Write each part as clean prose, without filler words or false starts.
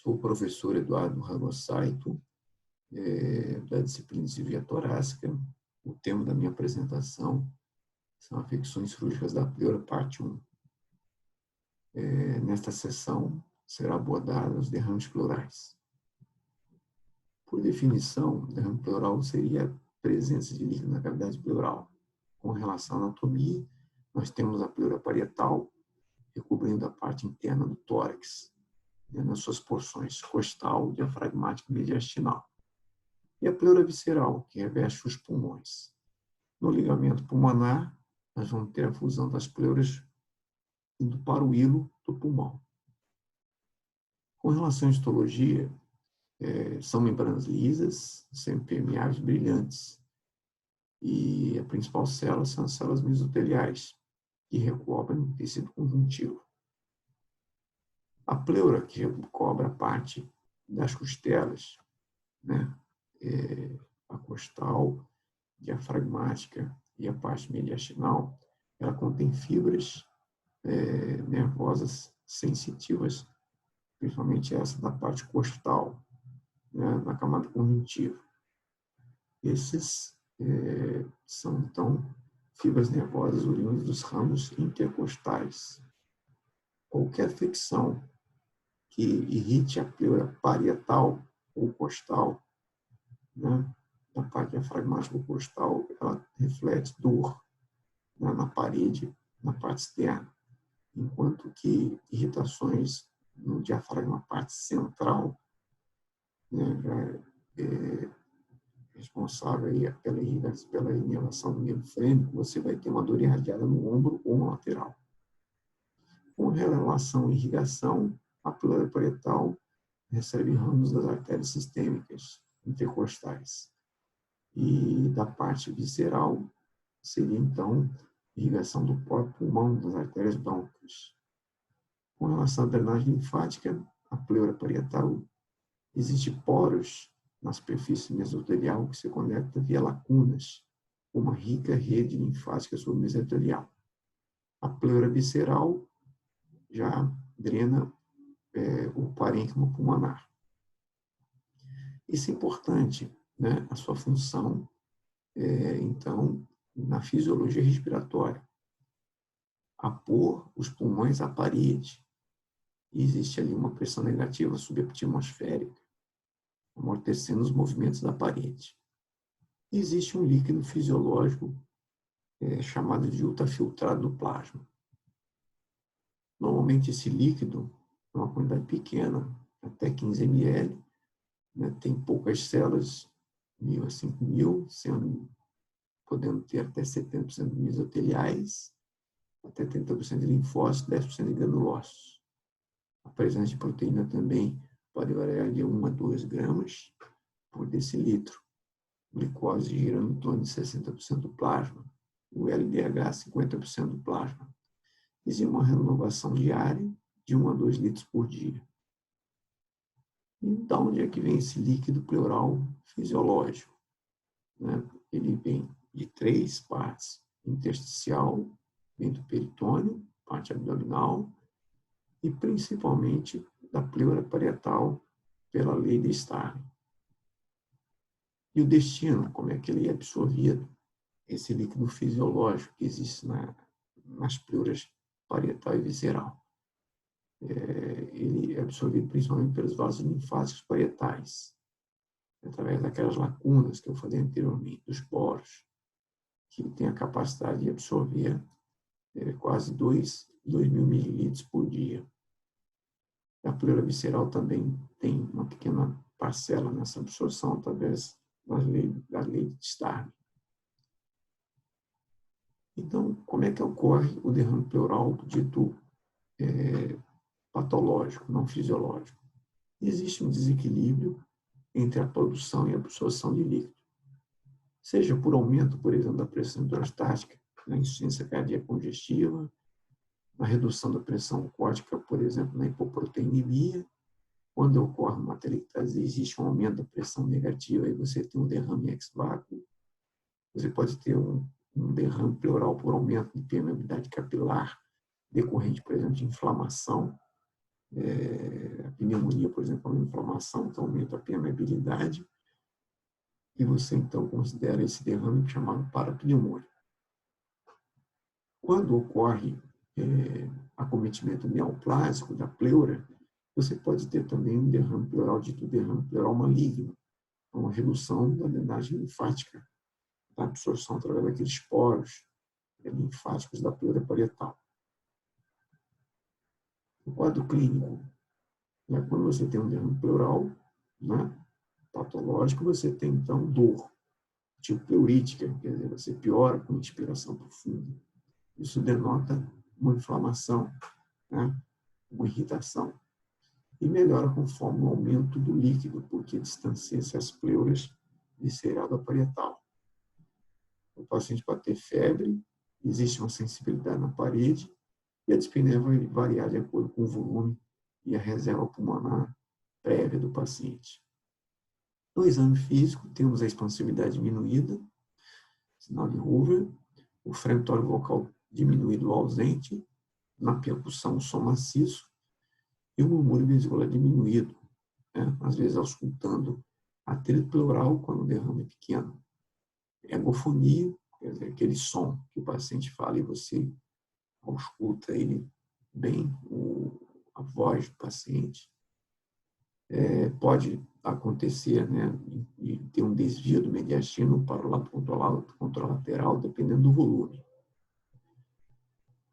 Sou o professor Eduardo Ragosaito, da disciplina de cirurgia torácica. O tema da minha apresentação são afecções cirúrgicas da pleura, parte 1. Nesta sessão, será abordada os derrames pleurais. Por definição, derrame pleural seria a presença de líquido na cavidade pleural. Com relação à anatomia, nós temos a pleura parietal, recobrindo a parte interna do tórax, nas suas porções costal, diafragmática e mediastinal. E a pleura visceral, que reveste os pulmões. No ligamento pulmonar, nós vamos ter a fusão das pleuras indo para o hilo do pulmão. Com relação à histologia, são membranas lisas, semipermeáveis, brilhantes. E a principal célula são as células mesoteliais, que recobrem o tecido conjuntivo. A pleura, que recobre a parte das costelas, a costal, diafragmática e a parte mediastinal, ela contém fibras nervosas sensitivas, principalmente essa da parte costal, na camada conjuntiva. Esses são, então, fibras nervosas oriundas dos ramos intercostais. Qualquer afecção que irrite a pleura parietal ou costal, na parte diafragmática ou costal, ela reflete dor na parede, na parte externa, enquanto que irritações no diafragma, parte central, responsável aí pela inervação do nervo frênico, você vai ter uma dor irradiada no ombro ou no lateral. Com relação à irrigação, a pleura parietal recebe ramos das artérias sistêmicas intercostais. E da parte visceral, seria, então, irrigação do próprio pulmão, das artérias brônquias. Com relação à drenagem linfática, a pleura parietal, existe poros na superfície mesotelial que se conecta via lacunas, com uma rica rede linfática submesotelial. A pleura visceral já drena o parênquima pulmonar. Isso é importante, a sua função, então, na fisiologia respiratória. Apor os pulmões à parede. E existe ali uma pressão negativa subatmosférica, amortecendo os movimentos da parede. E existe um líquido fisiológico chamado de ultrafiltrado do plasma. Normalmente esse líquido é uma quantidade pequena, até 15 ml, tem poucas células, 1.000 a 5.000, podendo ter até 70% de mesoteliais, até 30% de linfócitos, 10% de granulócitos. A presença de proteína também pode variar de 1 a 2 gramas por decilitro. Glicose girando em torno de 60% do plasma. O LDH, 50% do plasma. Existe uma renovação diária de 1 a 2 litros por dia. Então, onde é que vem esse líquido pleural fisiológico? Ele vem de 3 partes. Intersticial, vem do peritônio, parte abdominal, e principalmente da pleura parietal, pela lei de Starling. E o destino, como é que ele é absorvido? Esse líquido fisiológico que existe nas pleuras parietal e visceral. Ele é absorvido principalmente pelos vasos linfáticos parietais, através daquelas lacunas que eu falei anteriormente, dos poros, que tem a capacidade de absorver quase 2.000 mililitros por dia. A pleura visceral também tem uma pequena parcela nessa absorção através da lei de Starling. Então, como é que ocorre o derrame pleural dito patológico, não fisiológico? Existe um desequilíbrio entre a produção e a absorção de líquido. Seja por aumento, por exemplo, da pressão hidrostática, na insuficiência cardíaca congestiva, na redução da pressão córtica, por exemplo, na hipoproteinemia. Quando ocorre uma atelectasia, existe um aumento da pressão negativa e você tem um derrame ex-vácuo. Você pode ter um derrame pleural por aumento de permeabilidade capilar, decorrente, por exemplo, de inflamação, A pneumonia, por exemplo, é uma inflamação que aumenta a permeabilidade, e você, então, considera esse derrame chamado parapneumônio. Quando ocorre acometimento neoplásico da pleura, você pode ter também um derrame pleural, dito derrame pleural maligno, uma redução da drenagem linfática, da absorção através daqueles poros linfáticos da pleura parietal. O quadro clínico, quando você tem um derrame pleural, patológico, você tem, então, dor, tipo pleurítica, quer dizer, você piora com inspiração profunda. Isso denota uma inflamação, uma irritação. E melhora conforme o aumento do líquido, porque distancia-se as pleuras visceral parietal. O paciente pode ter febre, existe uma sensibilidade na parede, e a dispneia vai variar de acordo com o volume e a reserva pulmonar prévia do paciente. No exame físico, temos a expansividade diminuída, sinal de Hoover, o frenetório vocal diminuído ou ausente, na percussão o som maciço, e o murmúrio vesicular diminuído, às vezes auscultando atrito pleural quando o derrame é pequeno. Egofonia, quer dizer, aquele som que o paciente fala e você ausculta ele bem, a voz do paciente. Pode acontecer, e ter um desvio do mediastino para o lado contralateral, dependendo do volume.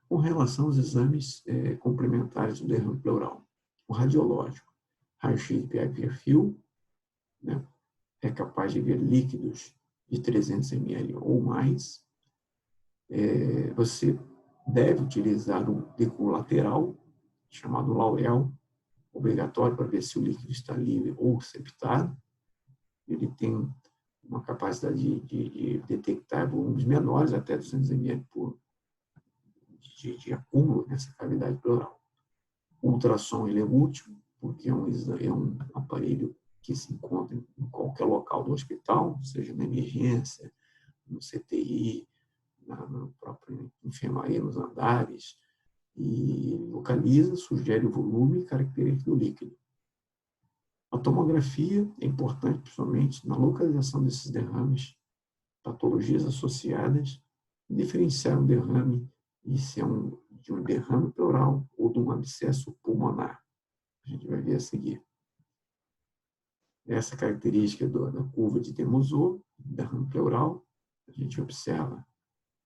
Com relação aos exames complementares do derrame pleural, o radiológico, raio-x de perfil, é capaz de ver líquidos de 300 ml ou mais. Você deve utilizar um decolateral, chamado Laurel, obrigatório para ver se o líquido está livre ou septado. Ele tem uma capacidade de detectar volumes menores, até 200 ml de acúmulo nessa cavidade pleural. O ultrassom ele é útil, porque é um aparelho que se encontra em qualquer local do hospital, seja na emergência, no CTI, na própria enfermaria, nos andares, e localiza, sugere o volume e característica do líquido. A tomografia é importante, principalmente na localização desses derrames, patologias associadas, diferenciar um derrame e se é de um derrame pleural ou de um abscesso pulmonar. A gente vai ver a seguir. Essa característica da curva de Demosor, derrame pleural, a gente observa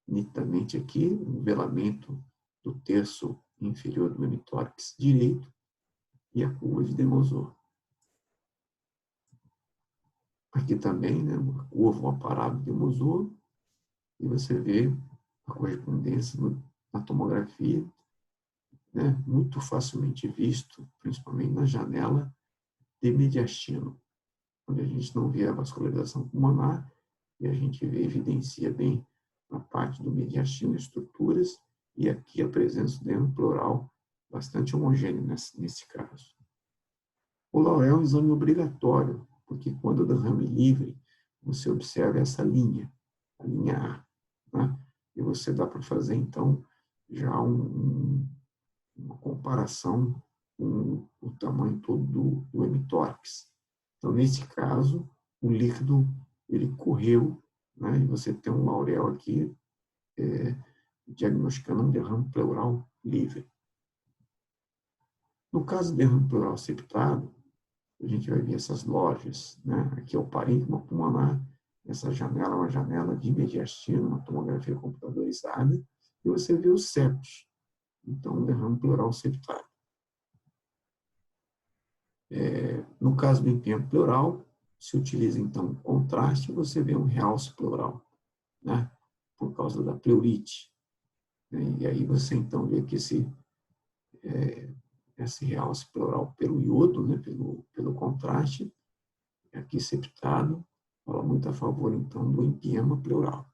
nitidamente aqui o velamento do terço inferior do hemitórax direito e a curva de Demosor. Aqui também, uma curva, uma parábola de Demosor, e você vê a correspondência na tomografia, muito facilmente visto, principalmente na janela de mediastino, onde a gente não vê a vascularização pulmonar, e a gente evidencia bem a parte do mediastino, estruturas, e aqui a presença do derrame pleural bastante homogêneo nesse caso. O Laurel é um exame obrigatório, porque quando o derrame é livre, você observa essa linha, a linha A, e você dá para fazer, então, já uma comparação com o tamanho todo do hemitórax. Então, nesse caso, o líquido ele correu, e você tem um Laurel aqui diagnosticando um derrame pleural livre. No caso do derrame pleural septado, a gente vai ver essas lojas, aqui é o parênquima pulmonar, essa janela é uma janela de mediastino, uma tomografia computadorizada, e você vê os septos, então um derrame pleural septado. No caso do empenho pleural, se utiliza então contraste, você vê um realce pleural, por causa da pleurite. E aí você então vê que esse realce pleural pelo iodo, pelo contraste, aqui septado, fala muito a favor então do empiema pleural.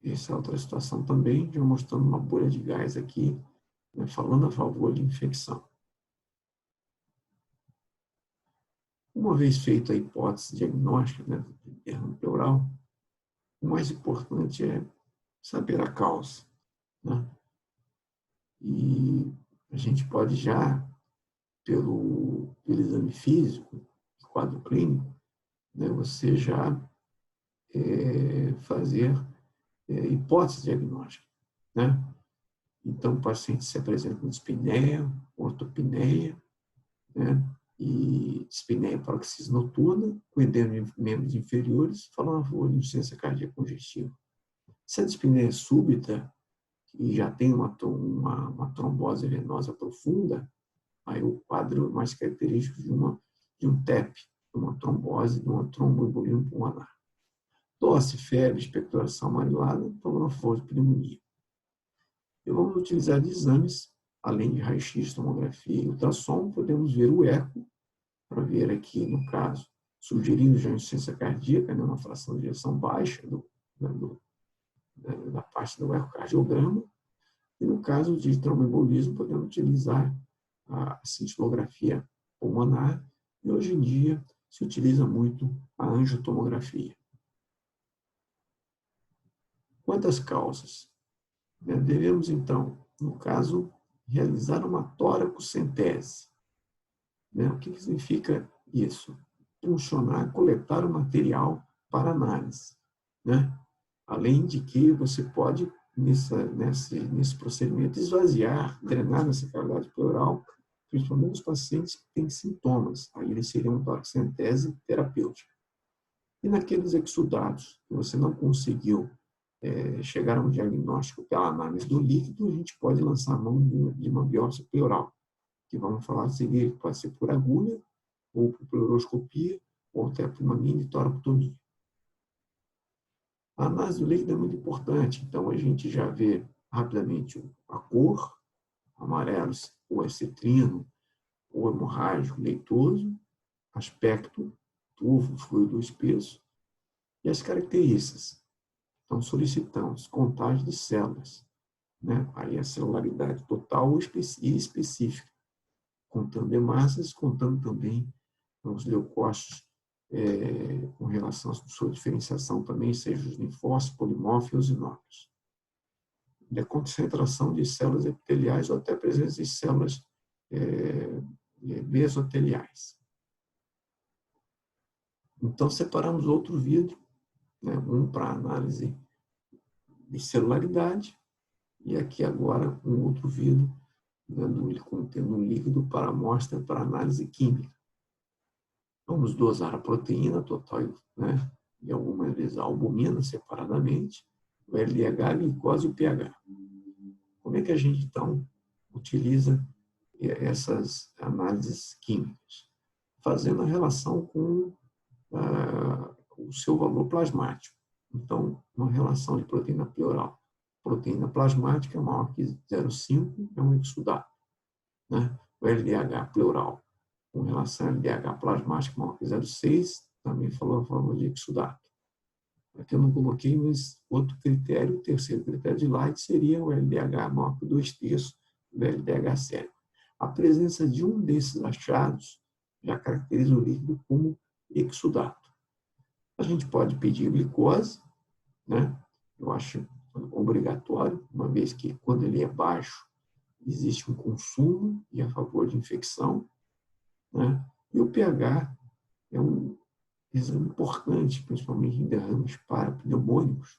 Essa é outra situação também, já mostrando uma bolha de gás aqui, falando a favor de infecção. Uma vez feita a hipótese diagnóstica do derrame pleural, o mais importante é saber a causa. E a gente pode já, pelo exame físico, quadro clínico, né, você já fazer hipótese diagnóstica, né? Então, o paciente se apresenta com dispneia, ortopneia, né? E dispneia paroxística noturna, com edema de membros inferiores, falando a favor de insuficiência cardíaca congestiva. Se a dispneia é súbita e já tem uma trombose venosa profunda, aí o quadro mais característico de um TEP, de uma trombose, de uma tromboembolismo pulmonar. Tosse, febre, expectoração amarelada, falando a favor de pneumonia. E vamos utilizar de exames, além de raio-x, tomografia e ultrassom, podemos ver o eco, para ver aqui, no caso, sugerindo já insuficiência cardíaca, né, uma fração de ejeção baixa da parte do ecocardiograma. E no caso de tromboembolismo, podemos utilizar a cintilografia pulmonar, e hoje em dia se utiliza muito a angiotomografia. Quantas causas? Devemos, então, no caso, realizar uma toracocentese. O que significa isso? Funcionar, coletar o material para análise. Além de que você pode, nesse procedimento, esvaziar, drenar essa cavidade pleural, principalmente os pacientes que têm sintomas. Aí eles seriam uma toracocentese terapêutica. E naqueles exudados que você não conseguiu chegar a um diagnóstico pela análise do líquido, a gente pode lançar a mão de uma biópsia pleural, que vamos falar a seguir, que pode ser por agulha, ou por pleuroscopia, ou até por uma mini toracotomia. A análise do líquido é muito importante, então a gente já vê rapidamente a cor, amarelo, ou é citrino, ou hemorrágico, leitoso, aspecto, turvo, fluido espesso, e as características. Então, solicitamos contagem de células, aí a celularidade total e específica, contando hemácias, contando também os leucócitos com relação à sua diferenciação também, seja os linfócitos, polimórficos e eosinófilos. A concentração de células epiteliais ou até a presença de células mesoteliais. Então, separamos outro vidro, um para análise de celularidade, e aqui agora um outro vidro, contendo um líquido para amostra para análise química. Vamos dosar a proteína total, e algumas vezes a albumina separadamente, o LDH, a glicose e o pH. Como é que a gente, então, utiliza essas análises químicas? Fazendo a relação com o seu valor plasmático. Então, uma relação de proteína pleural. Proteína plasmática maior que 0,5 é um exudato. O LDH pleural com relação ao LDH plasmático maior que 0,6 também falou a favor de exudato. Aqui eu não coloquei, mas outro critério, o terceiro critério de Light seria o LDH maior que 2/3 do LDH sério. A presença de um desses achados já caracteriza o líquido como exudato. A gente pode pedir glicose, eu acho obrigatório, uma vez que quando ele é baixo, existe um consumo e a favor de infecção. E o pH é um exame importante, principalmente em derrames parapneumônicos,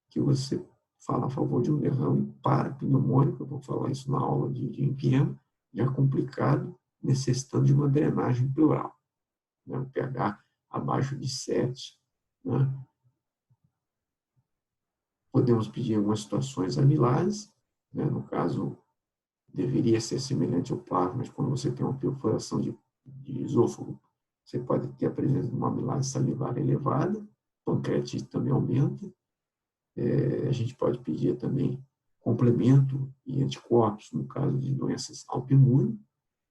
que você fala a favor de um derrame parapneumônico, eu vou falar isso na aula de empiema, já complicado, necessitando de uma drenagem pleural. O pH abaixo de 7. Podemos pedir em algumas situações amilase, no caso, deveria ser semelhante ao plasma, mas quando você tem uma perfuração de esôfago, você pode ter a presença de uma amilase salivar elevada, pancreatite também aumenta. A gente pode pedir também complemento e anticorpos, no caso de doenças autoimunes.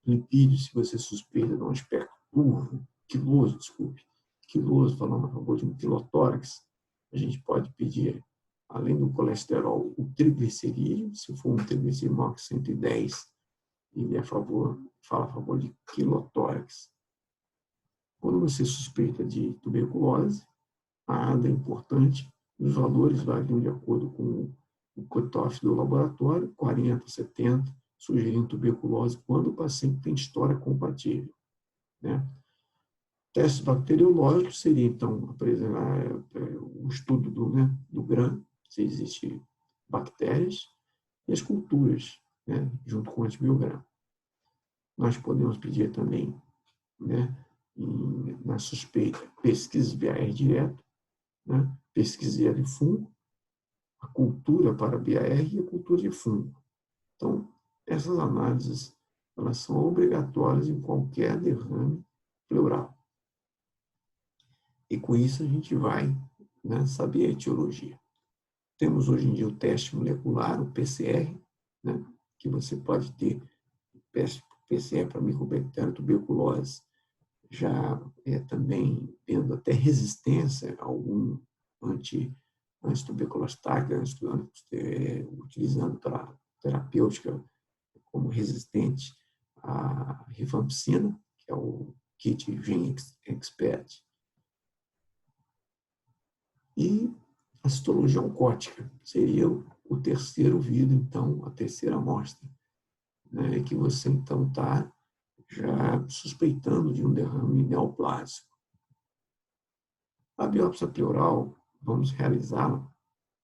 Lipídios, se você suspeita de um aspecto quiloso, falando a favor de um quilotórax, a gente pode pedir, além do colesterol, o triglicerídeo, se for um triglicerídeo maior que 110, ele fala a favor de quilotórax. Quando você suspeita de tuberculose, a ADA é importante, os valores variam de acordo com o cutoff do laboratório, 40, 70, sugerindo tuberculose quando o paciente tem história compatível, né? Testes bacteriológicos seria, então, apresentar o estudo do Gram, se existem bactérias, e as culturas, né, junto com o antibiogram. Nós podemos pedir também, né, na suspeita, pesquisa BAR direto, né, pesquisa de fungo, a cultura para BAR e a cultura de fungo. Então, essas análises, elas são obrigatórias em qualquer derrame pleural. E com isso a gente vai, né, saber a etiologia. Temos hoje em dia o teste molecular, o PCR, né, que você pode ter PCR para micobactéria tuberculose, já também tendo até resistência a algum antituberculostático, utilizando para terapêutica como resistente à rifampicina, que é o kit GenExpert. E a citologia oncótica seria o terceiro vidro, então, a terceira amostra, né, que você, então, está já suspeitando de um derrame neoplásico. A biópsia pleural, vamos realizá-la,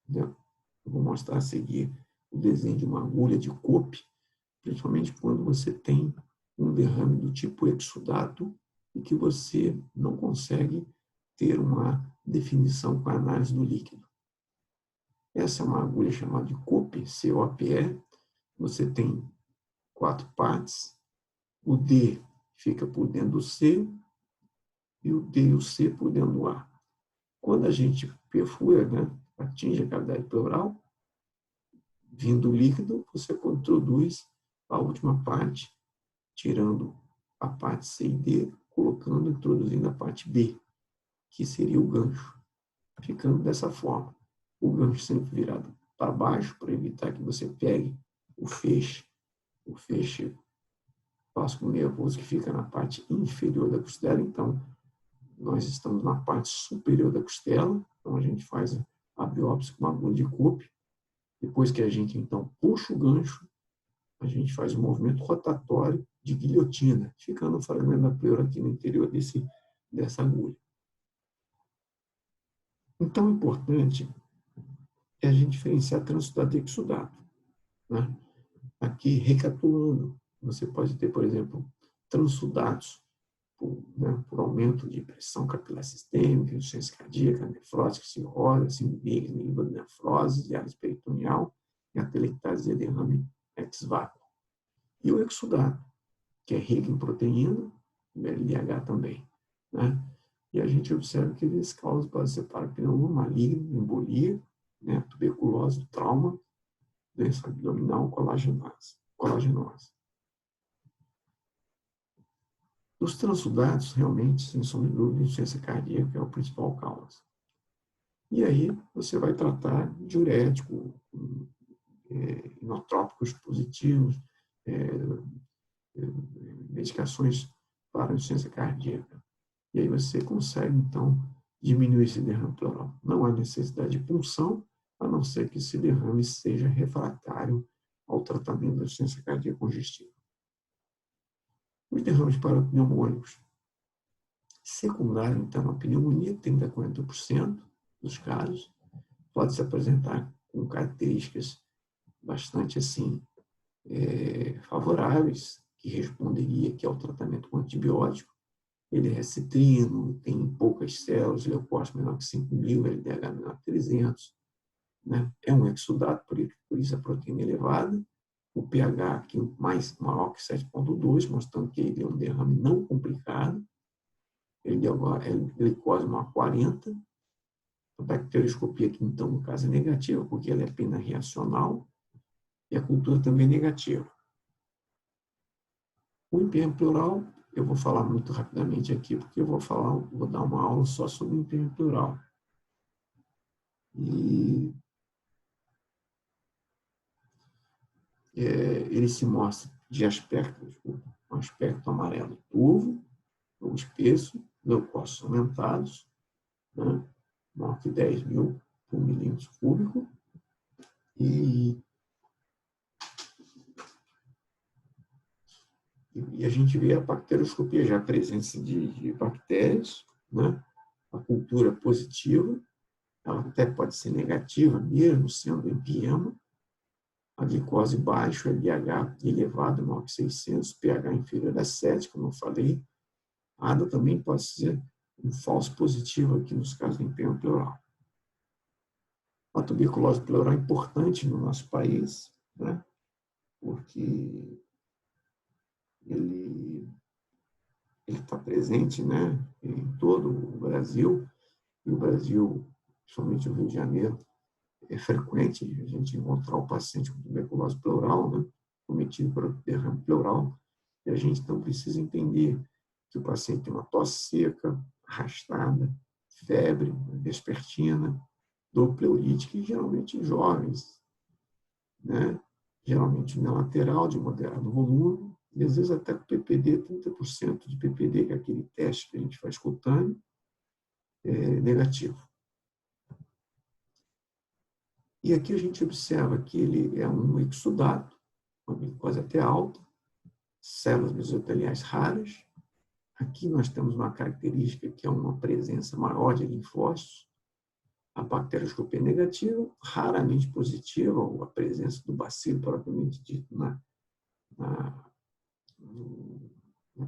né? Eu vou mostrar a seguir o desenho de uma agulha de Kopp, principalmente quando você tem um derrame do tipo exudato e que você não consegue ter uma definição com a análise do líquido. Essa é uma agulha chamada de Kopp, COPE. Você tem 4 partes. O D fica por dentro do C e o D e o C por dentro do A. Quando a gente perfura, né, atinge a cavidade pleural, vindo o líquido, você introduz a última parte, tirando a parte C e D, colocando, introduzindo a parte B, que seria o gancho, ficando dessa forma. O gancho sempre virado para baixo, para evitar que você pegue o feixe vascular nervoso que fica na parte inferior da costela. Então, nós estamos na parte superior da costela, então a gente faz a biópsia com uma agulha de Kopp. Depois que a gente, então, puxa o gancho, a gente faz um movimento rotatório de guilhotina, ficando o fragmento da pleura aqui no interior dessa agulha. Então, o importante é a gente diferenciar transsudato e exudato, né? Aqui, recapitulando, você pode ter, por exemplo, transsudatos por aumento de pressão capilar sistêmica, insuficiência cardíaca, nefrótica, cirrose, síndrome de nefrose, diálise peritoneal, e atelectase e derrame ex-vácuo. E o exudato, que é rico em proteína, e LDH também, né? E a gente observa que eles causam base parapneuma maligno, embolia, né, tuberculose, trauma, doença abdominal, colagenose. Os transsudatos, realmente, sem sombra de dúvida, insuficiência cardíaca é a principal causa. E aí você vai tratar diurético, inotrópicos positivos, medicações para insuficiência cardíaca. E aí você consegue, então, diminuir esse derrame pleural. Não há necessidade de punção, a não ser que esse derrame seja refratário ao tratamento da insuficiência cardíaca congestiva. Os derrames parapneumônicos secundários, então, a pneumonia, 30% a 40% dos casos, pode se apresentar com características bastante, assim, favoráveis, que responderia aqui ao tratamento com antibiótico. Ele é citrino, tem poucas células, leucócito menor que 5.000, LDH menor que 300. Né? É um exudato, por isso a proteína elevada. O pH aqui maior que 7,2, mostrando que ele é um derrame não complicado. Ele deu glicose maior que 40. A bacterioscopia aqui, então, no caso, é negativa, porque ela é apenas reacional. E a cultura também é negativa. O empenho pleural, eu vou falar muito rapidamente aqui, porque eu vou dar uma aula só sobre o empenho pleural. E ele se mostra de um aspecto amarelo turvo, ou espesso, leucócitos aumentados, né, maior que 10.000 por milímetro cúbico, e E a gente vê a bacterioscopia já a presença de bactérias, né? A cultura positiva, ela até pode ser negativa, mesmo sendo empiema, a glicose baixa, LDH elevado, maior que 600, pH inferior a 7, como eu falei. A ADA também pode ser um falso positivo aqui nos casos de empenho pleural. A tuberculose pleural é importante no nosso país, né? Porque ele está presente, né, em todo o Brasil, e o Brasil, principalmente o Rio de Janeiro, é frequente a gente encontrar o paciente com tuberculose pleural, né, cometido por derrame pleural, e a gente então precisa entender que o paciente tem uma tosse seca, arrastada, febre, vespertina, dor pleurítica, e geralmente em jovens, né, geralmente unilateral, de moderado volume, e às vezes até com PPD, 30% de PPD, que é aquele teste que a gente faz cutâneo, é negativo. E aqui a gente observa que ele é um exudato, uma glicose até alta, células mesoteliais raras. Aqui nós temos uma característica que é uma presença maior de linfócitos. A bacterioscopia negativa, raramente positiva, ou a presença do bacilo propriamente dito na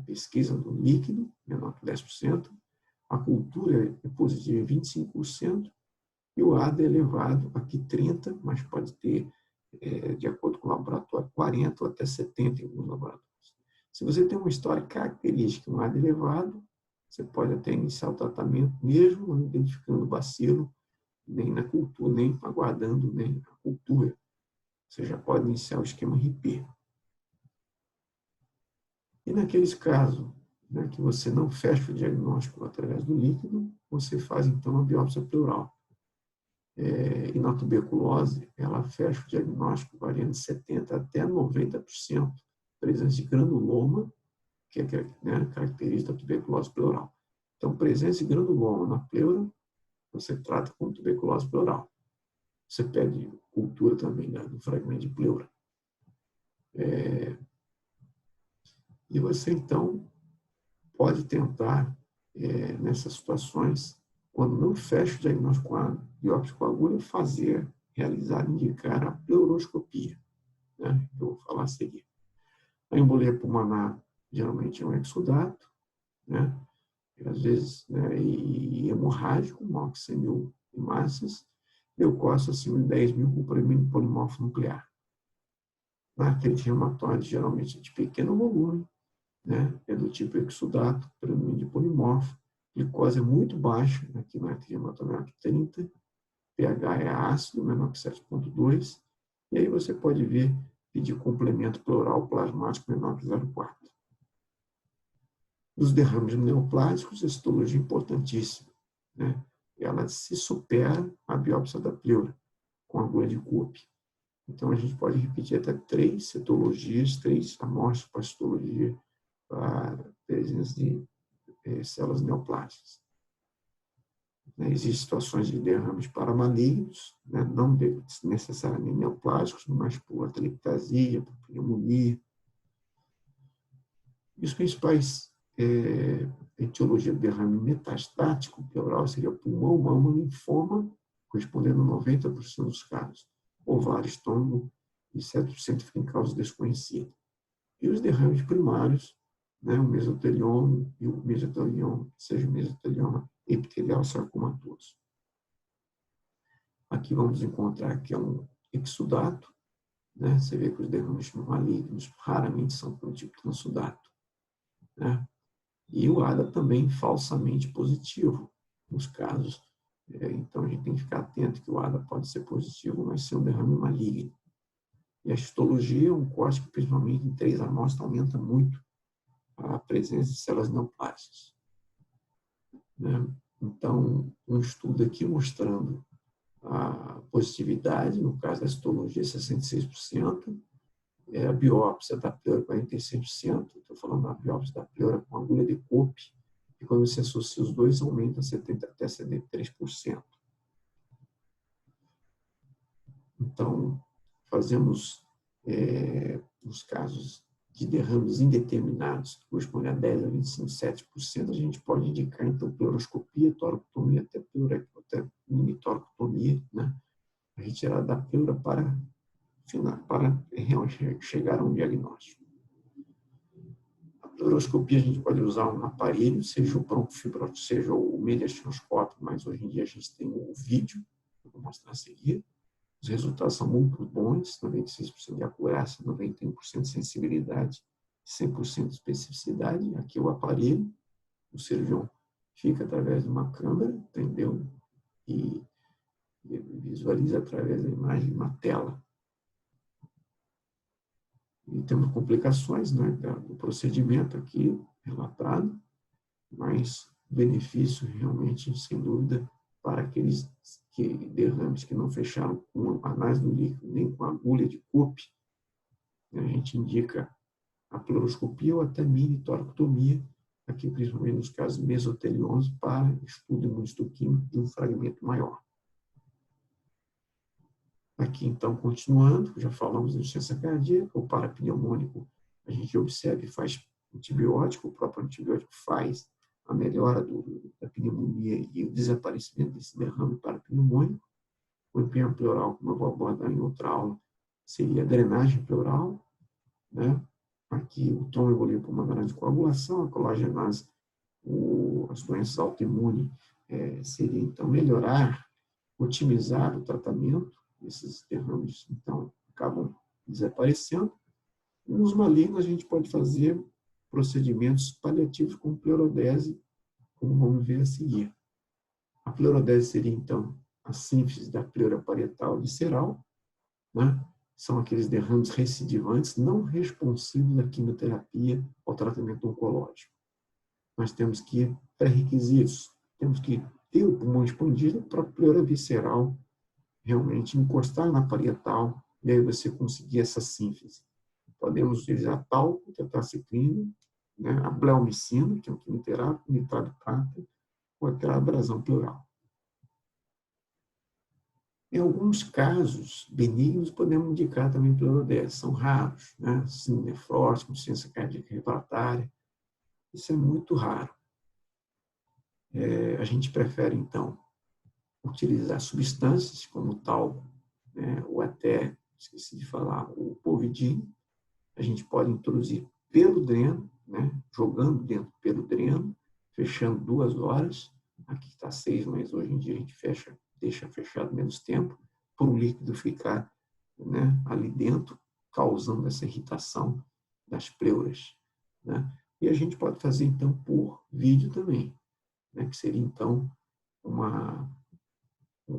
pesquisa do líquido, menor que 10%. A cultura é positiva em 25%. E o ADA é elevado, aqui 30%, mas pode ter, de acordo com o laboratório, 40% ou até 70% em alguns laboratórios. Se você tem uma história característica, um ADA elevado, você pode até iniciar o tratamento, mesmo não identificando o bacilo, nem na cultura, nem aguardando nem a cultura. Você já pode iniciar o esquema RIP. E naqueles casos, né, que você não fecha o diagnóstico através do líquido, você faz então a biópsia pleural. E na tuberculose, ela fecha o diagnóstico variando de 70% até 90% presença de granuloma, que é, né, característica da tuberculose pleural. Então, presença de granuloma na pleura, você trata como tuberculose pleural. Você pede cultura também, né, do fragmento de pleura. E você, então, pode tentar, nessas situações, quando não fecha o diagnóstico com a biópsia com agulha, realizar, indicar a pleuroscopia, né, que eu vou falar a seguir. A embolia pulmonar geralmente é um exudato, né, e às vezes, né, e hemorrágico, maior que 100 mil hemácias, leucócito acima de 10 mil com polimorfo nuclear. Na artrite reumatoide, geralmente é de pequeno volume, né, é do tipo exudato, predomínio de polimorfo, glicose é muito baixa, aqui na artrite reumatoide menor que 30, pH é ácido, menor que 7,2, e aí você pode ver pedir complemento pleural plasmático menor que 0,4. Os derrames neoplásicos, a citologia é importantíssima, né? Ela se supera a biópsia da pleura com agulha de Cope. Então, a gente pode repetir até 3 citologias, 3 amostras para citologia, para presença de células neoplásicas. Existem situações de derrames paramalignos, né? Não necessariamente neoplásicos, mas por atelectasia, por pneumonia. E os principais etiologia do derrame metastático pleural seria pulmão, mama, linfoma, correspondendo a 90% dos casos, ovário, estômago, e 7% fica em causa desconhecida. E os derrames primários, né, o mesotelioma e o mesotelioma, seja o mesotelioma epitelial sarcomatoso. Aqui vamos encontrar que é um exudato, né? Você vê que os derrames malignos raramente são do tipo transudato, né? E o ADA também falsamente positivo nos casos. Então, a gente tem que ficar atento que o ADA pode ser positivo, mas ser um derrame maligno. E a histologia é um corte que, principalmente em 3 amostras, aumenta muito a presença de células neoplásicas, né? Então, um estudo aqui mostrando a positividade, no caso da histologia, 66%, a biópsia da pleura, 46%, estou falando da biópsia da pleura com agulha de Cope, e quando você associa os dois, aumenta 70% até 73%. Então, fazemos, nos casos de derrames indeterminados, que corresponde a 10 a 25, 7%, a gente pode indicar, então, pleuroscopia, toracotomia, até mini-toracotomia, né? A retirada da pleura para chegar a um diagnóstico. A pleuroscopia a gente pode usar um aparelho, seja o broncofibrótico, seja o mediastinoscópio, mas hoje em dia a gente tem o vídeo, que eu vou mostrar a seguir. Os resultados são muito bons, 96% de acurácia, 91% de sensibilidade, 100% de especificidade. Aqui é o aparelho, o cirurgião fica através de uma câmera, entendeu? E visualiza através da imagem de uma tela. E temos complicações, né, do procedimento aqui relatado, mas benefício realmente, sem dúvida, para aqueles derrames que não fecharam com análise do líquido, nem com agulha de Cope. A gente indica a pleuroscopia ou até mini-toracotomia, aqui principalmente nos casos mesoteliosos, para estudo imunistoquímico de um fragmento maior. Aqui, então, continuando, já falamos de insuficiência cardíaca, o parapneumônico, a gente observa e faz antibiótico, o próprio antibiótico faz a melhora da pneumonia e o desaparecimento desse derrame parapneumônico. O empenho pleural, como eu vou abordar em outra aula, seria a drenagem pleural, né? Aqui, o tromboembolia pulmonar de coagulação, a colagenase, as doenças autoimunes, seria, então, melhorar, otimizar o tratamento. Esses derrames, então, acabam desaparecendo. E nos malignos, a gente pode fazer procedimentos paliativos com pleurodese, como vamos ver a seguir. A pleurodese seria, então, a síntese da pleura parietal visceral, né? São aqueles derrames recidivantes não responsivos à quimioterapia ou tratamento oncológico. Nós temos que pré-requisitos, temos que ter o pulmão expandido para a pleura visceral realmente encostar na parietal e aí você conseguir essa síntese. Podemos utilizar talco, tetraciclina, né, a bleomicina, que é um quimioterápico, nitrato de prata, ou aquela abrasão pleural. Em alguns casos benignos, podemos indicar também pleurodese. São raros, né? Síndrome nefrótica, insuficiência cardíaca refratária. Isso é muito raro. A gente prefere, então, utilizar substâncias como o talco, né? Ou até, esqueci de falar, o polvidino. A gente pode introduzir pelo dreno, né? Jogando dentro pelo dreno, fechando 2 horas. Aqui está 6, mas hoje em dia a gente deixa fechado menos tempo, para o líquido ficar, né, ali dentro, causando essa irritação das pleuras, né? E a gente pode fazer, então, por vídeo também, né, que seria, então,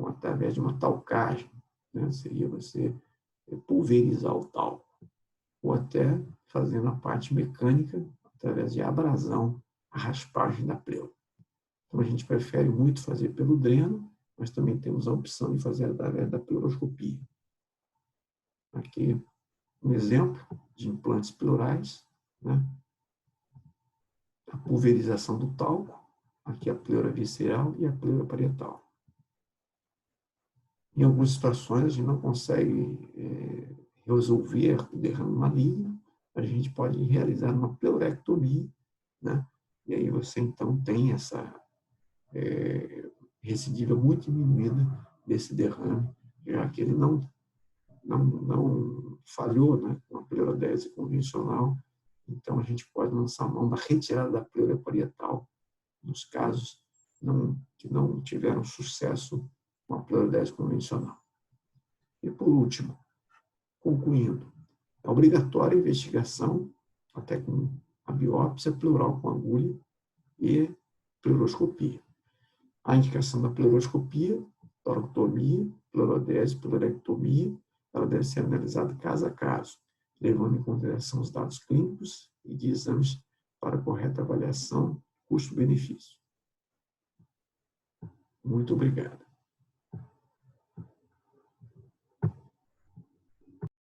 através de uma talcagem, né? Seria você pulverizar o talco, ou até fazendo a parte mecânica, através de abrasão, a raspagem da pleura. Então, a gente prefere muito fazer pelo dreno, mas também temos a opção de fazer através da pleuroscopia. Aqui um exemplo de implantes pleurais, né? A pulverização do talco, aqui a pleura visceral e a pleura parietal. Em algumas situações, a gente não consegue resolver o derrame maligno, a gente pode realizar uma pleurectomia, né? E aí você, então, tem essa recidiva muito diminuída desse derrame, já que ele não falhou, né, com a pleurodese convencional. Então, a gente pode lançar a mão da retirada da pleura parietal nos casos que não tiveram sucesso com a pleurodese convencional. E, por último, concluindo, é obrigatória a investigação, até com a biópsia pleural com agulha e pleuroscopia. A indicação da pleuroscopia, toracotomia, pleurodese, pleurectomia, ela deve ser analisada caso a caso, levando em consideração os dados clínicos e de exames para correta avaliação custo-benefício. Muito obrigado.